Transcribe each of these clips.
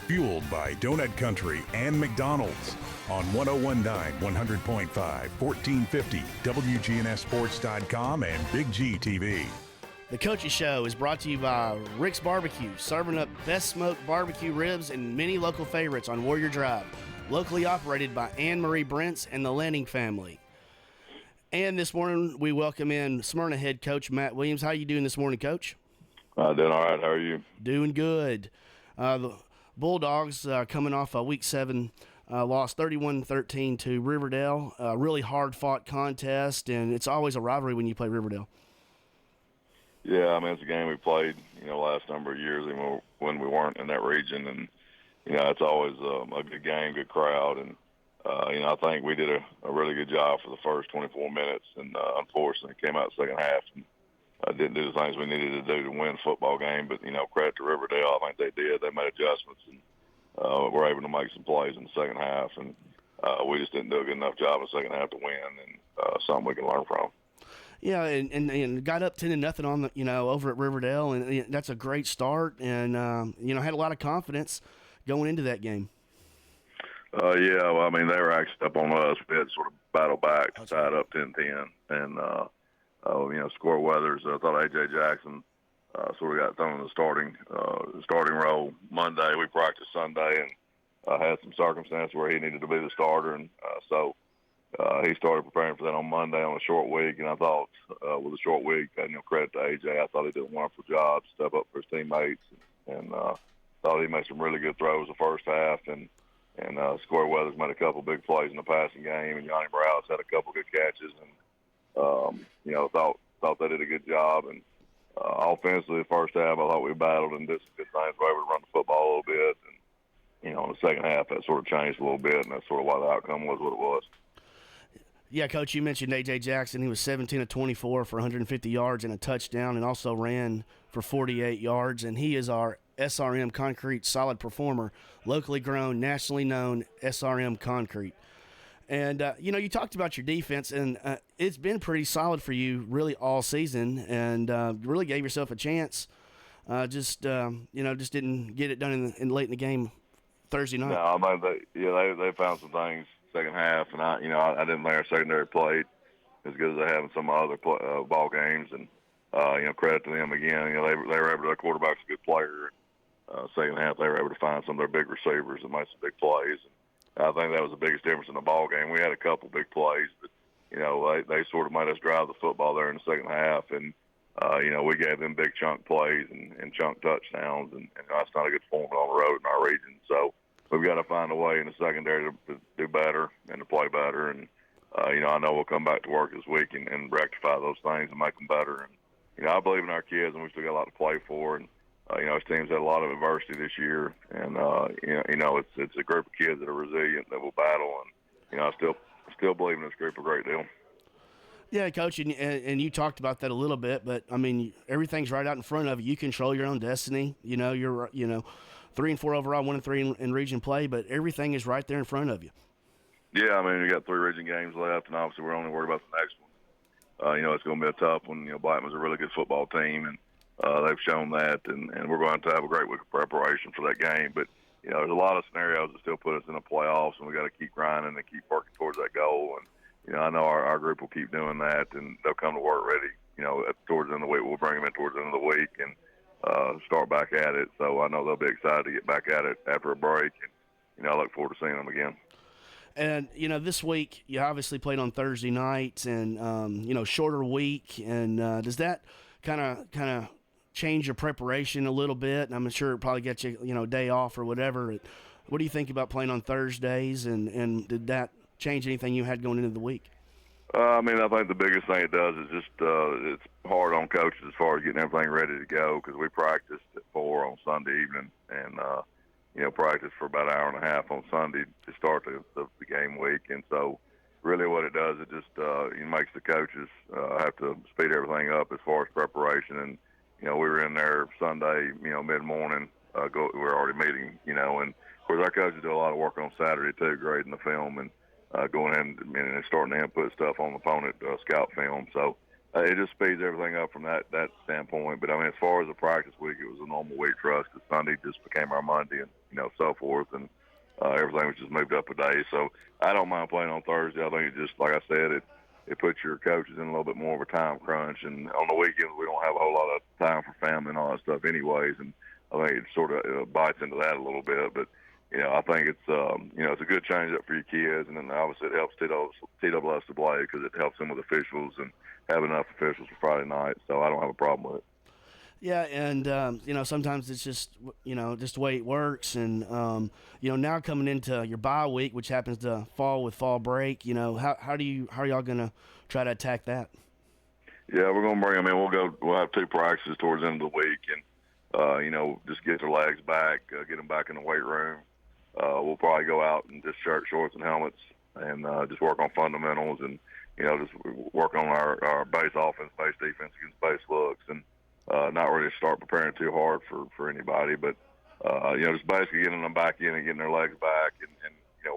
Fueled by Donut Country and McDonald's on 1019, 100.5, 1450, WGNSSports.com, and BigGTV. The Coachy Show is brought to you by Rick's Barbecue, serving up best smoked barbecue ribs and many local favorites on Warrior Drive. Locally operated by Anne Marie Brents and the Lanning family. And this morning we welcome in Smyrna head coach Matt Williams. How are you doing this morning, Coach? Doing all right. How are you? Doing good. The Bulldogs coming off a Week 7 loss 31-13 to Riverdale. A really hard-fought contest, and it's always a rivalry when you play Riverdale. Yeah, I mean, it's a game we played, last number of years when we weren't in that region. And, it's always a good game, good crowd. And, I think we did a really good job for the first 24 minutes. And, unfortunately, it came out the second half and didn't do the things we needed to do to win a football game. But, credit to Riverdale. I think they did. They made adjustments and were able to make some plays in the second half. And we just didn't do a good enough job in the second half to win, and something we can learn from. Yeah, and got up 10-0 on the over at Riverdale, and that's a great start. And had a lot of confidence going into that game. Yeah, well, I mean, they were actually up on us. We had to sort of battle back, tied up 10-10, and Score Weathers. I thought A.J. Jackson sort of got thrown in the starting role Monday. We practiced Sunday and had some circumstances where he needed to be the starter, and so. He started preparing for that on Monday on a short week, and I thought with a short week, credit to A.J., I thought he did a wonderful job, step up for his teammates, and thought he made some really good throws the first half, and Score Weathers made a couple big plays in the passing game, and Yanni Browse had a couple good catches, and, thought they did a good job. And offensively, the first half, I thought we battled and did some good things. We were able to run the football a little bit, and, in the second half, that sort of changed a little bit, and that's sort of why the outcome was what it was. Yeah, Coach, you mentioned A.J. Jackson. He was 17 of 24 for 150 yards and a touchdown, and also ran for 48 yards. And he is our SRM Concrete Solid Performer, locally grown, nationally known SRM Concrete. And, you talked about your defense, and it's been pretty solid for you really all season, and really gave yourself a chance. Just didn't get it done in late in the game Thursday night. No, I mean, they found some things second half, and I didn't think our secondary played as good as they have in some other ball games, and credit to them again. They were able to. Their quarterback's a good player. Second half, they were able to find some of their big receivers and make some big plays. And I think that was the biggest difference in the ball game. We had a couple big plays, but they sort of made us drive the football there in the second half, and we gave them big chunk plays and chunk touchdowns, and that's not a good form on the road in our region. So we've got to find a way in the secondary to do better and to play better. And, I know we'll come back to work this week and rectify those things and make them better. And, I believe in our kids, and we still got a lot to play for. And, our team's had a lot of adversity this year. And, it's a group of kids that are resilient, that will battle. And, I still believe in this group a great deal. Yeah, Coach, and you talked about that a little bit, but, I mean, everything's right out in front of you. You control your own destiny. You're 3-4 overall, 1-3 in region play, but everything is right there in front of you. Yeah, I mean, we got 3 region games left, and obviously we're only worried about the next one. It's going to be a tough one. Blackman's a really good football team, and they've shown that, and we're going to have a great week of preparation for that game. But, there's a lot of scenarios that still put us in the playoffs, and we got to keep grinding and keep working towards that goal. And, I know our group will keep doing that, and they'll come to work ready, towards the end of the week. We'll bring them in towards the end of the week and start back at it. So I know they'll be excited to get back at it after a break, and I look forward to seeing them again. And this week you obviously played on Thursday nights, and shorter week, and does that kind of change your preparation a little bit? And I'm sure it probably gets you a day off or whatever. What do you think about playing on Thursdays, and did that change anything you had going into the week? I think the biggest thing it does is just it's hard on coaches as far as getting everything ready to go, because we practiced at 4 on Sunday evening and, practiced for about an hour and a half on Sunday to start the game week. And so really what it does, it just it makes the coaches have to speed everything up as far as preparation. And, we were in there Sunday, mid-morning, we were already meeting, and of course our coaches do a lot of work on Saturday too, grading the film and going in and starting to input stuff on the opponent scout film. So it just speeds everything up from that standpoint. But, as far as the practice week, it was a normal week for us, because Sunday just became our Monday. And so forth, and everything was just moved up a day. So I don't mind playing on Thursday. I think it just, like I said, it puts your coaches in a little bit more of a time crunch, and on the weekends we don't have a whole lot of time for family and all that stuff anyways, and I think it sort of bites into that a little bit. But I think it's it's a good change up for your kids, and then obviously it helps TWS to play because it helps them with officials and have enough officials for Friday night. So I don't have a problem with it. Yeah, and sometimes it's just just the way it works, and now coming into your bye week, which happens to fall with fall break, how are y'all gonna try to attack that? Yeah, we're gonna bring them in. We'll have 2 practices towards the end of the week, and just get their legs back, get them back in the weight room. We'll probably go out and just shorts and helmets, and just work on fundamentals, and just work on our base offense, base defense against base looks, and not really start preparing too hard for anybody, but just basically getting them back in and getting their legs back, and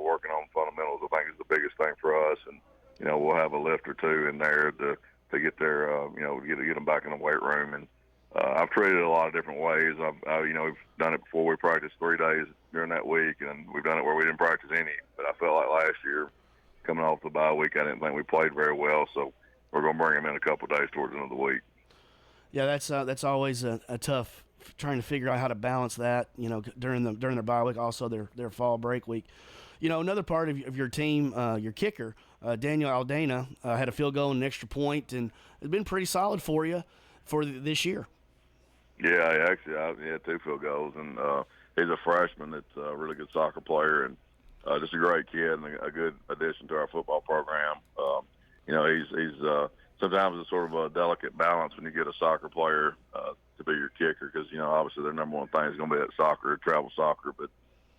working on fundamentals. I think is the biggest thing for us, and we'll have a lift or 2 in there to get their get them back in the weight room. And I've treated it a lot of different ways. We've done it before. We practiced 3 days during that week, and we've done it where we didn't practice any. But I felt like last year, coming off the bye week, I didn't think we played very well. So we're going to bring them in a couple of days towards the end of the week. Yeah, that's always a tough trying to figure out how to balance that. During their bye week, also their fall break week. Another part of your team, your kicker, Daniel Aldana, had a field goal and an extra point, and it's been pretty solid for you for this year. Yeah, actually, he had 2 field goals, and he's a freshman that's a really good soccer player, and just a great kid and a good addition to our football program. He's sometimes it's sort of a delicate balance when you get a soccer player to be your kicker because, obviously their number one thing is going to be that soccer, travel soccer. But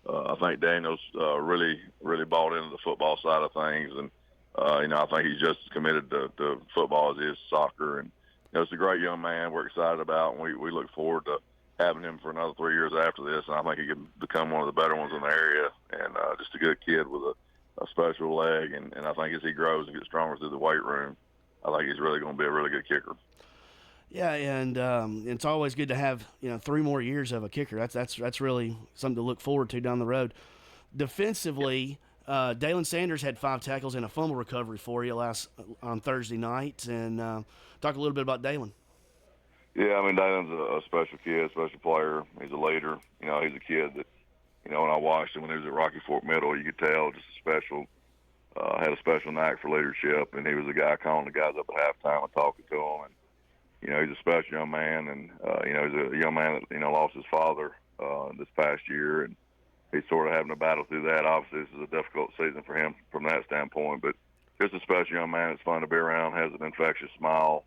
I think Daniel's really, really bought into the football side of things. And, I think he's just as committed to football as he is soccer. And, it's a great young man we're excited about, and we look forward to having him for another 3 years after this. And I think he can become one of the better ones in the area, and just a good kid with a special leg. And I think as he grows and gets stronger through the weight room, I think he's really going to be a really good kicker. Yeah, and it's always good to have 3 more years of a kicker. That's really something to look forward to down the road. Defensively, Dalen Sanders had 5 tackles and a fumble recovery for you on Thursday night. And talk a little bit about Dalen. Yeah, Dalen's a special kid, special player. He's a leader. He's a kid that, when I watched him when he was at Rocky Fork Middle, you could tell just had a special knack for leadership, and he was the guy calling the guys up at halftime and talking to them. And he's a special young man, and he's a young man that lost his father this past year, and he's sort of having to battle through that. Obviously, this is a difficult season for him from that standpoint, but just a special young man that's fun to be around, has an infectious smile,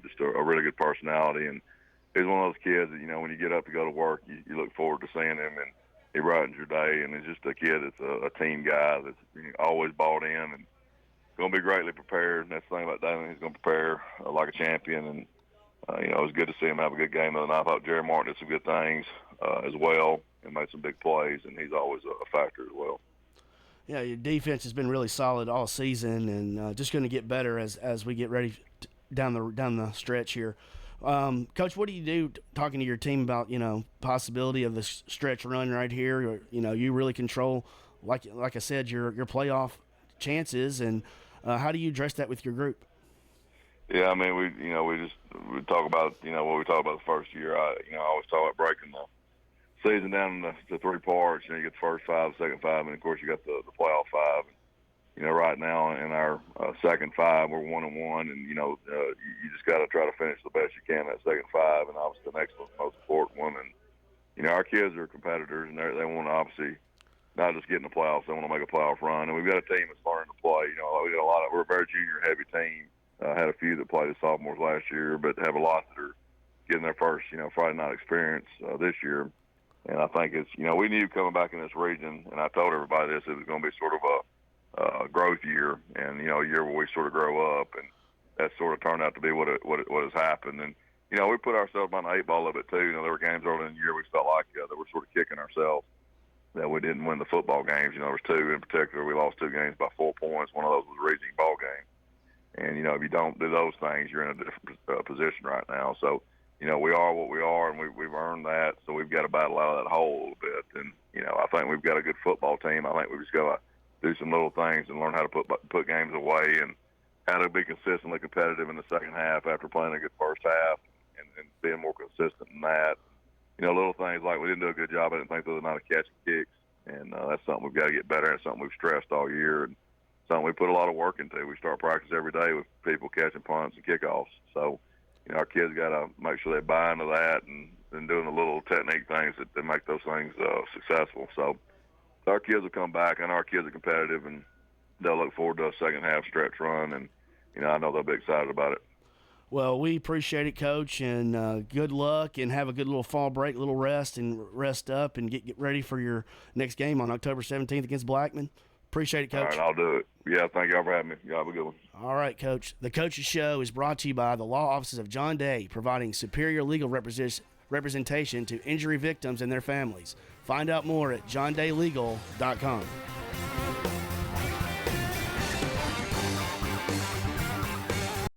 just a really good personality, and he's one of those kids that when you get up to go to work, you look forward to seeing him, and he brightens your day, and he's just a kid that's a team guy that's always bought in and going to be greatly prepared. And that's the thing about Dalen, he's going to prepare like a champion. And, it was good to see him have a good game the other night. I thought Jerry Martin did some good things as well and made some big plays, and he's always a factor as well. Yeah, your defense has been really solid all season, and just going to get better as we get ready down the stretch here. Coach, what do you do talking to your team about, possibility of the stretch run right here? You really control, like I said, your playoff chances, and how do you address that with your group? Yeah, we talk about, what we talk about the first year. I always talk about breaking the season down into 3 parts. You get the first 5, second 5, and of course you got the playoff 5. Right now in our second 5, we're 1-1, and you just got to try to finish the best you can that second 5, and obviously the next one's the most important one. And our kids are competitors, and they want to obviously not just get in the playoffs; they want to make a playoff run. And we've got a team that's learning to play. We got we're a very junior heavy team. Had a few that played as sophomores last year, but have a lot that are getting their first Friday night experience this year. And I think it's we knew coming back in this region, and I told everybody this, it was going to be sort of a growth year, and a year where we sort of grow up, and that sort of turned out to be what has happened. And we put ourselves behind the 8 ball a little bit too. There were games early in the year we felt like that we're sort of kicking ourselves that we didn't win the football games. There was 2 in particular. We lost 2 games by 4 points. One of those was a region ball game. And if you don't do those things, you're in a different position right now. So we are what we are, and we've earned that, so we've got to battle out of that hole a little bit. And, I think we've got a good football team. I think we've just got to do some little things and learn how to put games away and how to be consistently competitive in the second half after playing a good first half and being more consistent in that. Little things like we didn't do a good job, I didn't think, the other night of catching kicks, and that's something we've got to get better at, something we've stressed all year, and something we put a lot of work into. We start practice every day with people catching punts and kickoffs. So, our kids got to make sure they buy into that and doing the little technique things that make those things successful. So our kids will come back, and our kids are competitive, and they'll look forward to a second half stretch run, and, I know they'll be excited about it. Well, we appreciate it, Coach, and good luck, and have a good little fall break, a little rest, and rest up, and get ready for your next game on October 17th against Blackman. Appreciate it, Coach. All right, I'll do it. Yeah, thank y'all for having me. Y'all have a good one. All right, Coach. The Coach's Show is brought to you by the law offices of John Day, providing superior legal representation to injury victims and their families. Find out more at johndaylegal.com.